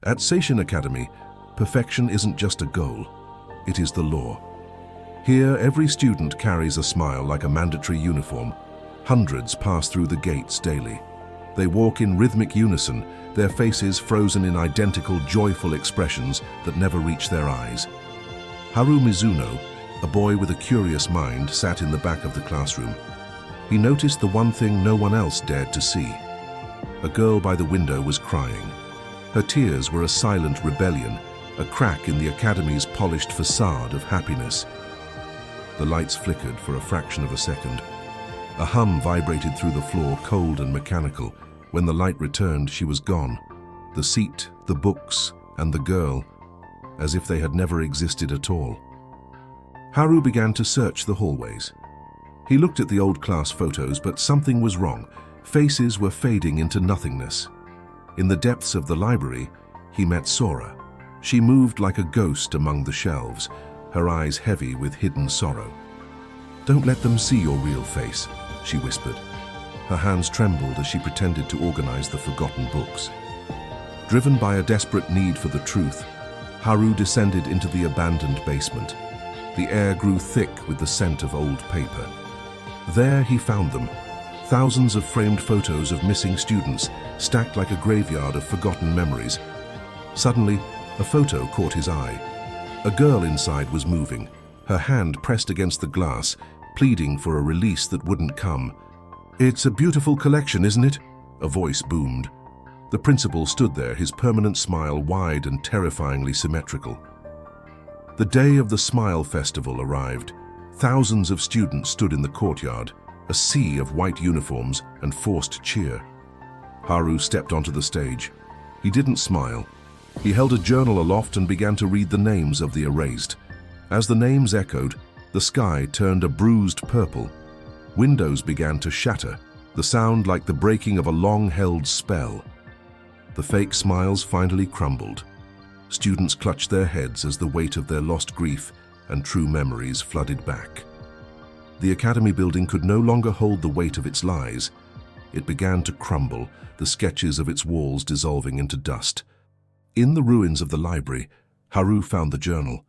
At Ashen Academy, perfection isn't just a goal, it is the law. Here, every student carries a smile like a mandatory uniform. Hundreds pass through the gates daily. They walk in rhythmic unison, their faces frozen in identical, joyful expressions that never reach their eyes. Haru Mizuno, a boy with a curious mind, sat in the back of the classroom. He noticed the one thing no one else dared to see. A girl by the window was crying. Her tears were a silent rebellion, a crack in the academy's polished facade of happiness. The lights flickered for a fraction of a second. A hum vibrated through the floor, cold and mechanical. When the light returned, she was gone. The seat, the books, and the girl, as if they had never existed at all. Haru began to search the hallways. He looked at the old class photos, but something was wrong. Faces were fading into nothingness. In the depths of the library, he met Sora. She moved like a ghost among the shelves, her eyes heavy with hidden sorrow. "Don't let them see your real face," she whispered. Her hands trembled as she pretended to organize the forgotten books. Driven by a desperate need for the truth, Haru descended into the abandoned basement. The air grew thick with the scent of old paper. There he found them, thousands of framed photos of missing students, stacked like a graveyard of forgotten memories. Suddenly, a photo caught his eye. A girl inside was moving, her hand pressed against the glass, pleading for a release that wouldn't come. "It's a beautiful collection, isn't it?" a voice boomed. The principal stood there, his permanent smile wide and terrifyingly symmetrical. The day of the Smile Festival arrived. Thousands of students stood in the courtyard, a sea of white uniforms and forced cheer. Haru stepped onto the stage. He didn't smile. He held a journal aloft and began to read the names of the erased. As the names echoed, the sky turned a bruised purple. Windows began to shatter, the sound like the breaking of a long-held spell. The fake smiles finally crumbled. Students clutched their heads as the weight of their lost grief and true memories flooded back. The academy building could no longer hold the weight of its lies. It began to crumble, the sketches of its walls dissolving into dust. In the ruins of the library, Haru found the journal.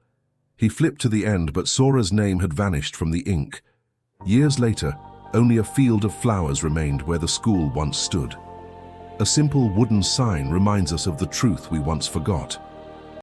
He flipped to the end, but Sora's name had vanished from the ink. Years later, only a field of flowers remained where the school once stood. A simple wooden sign reminds us of the truth we once forgot.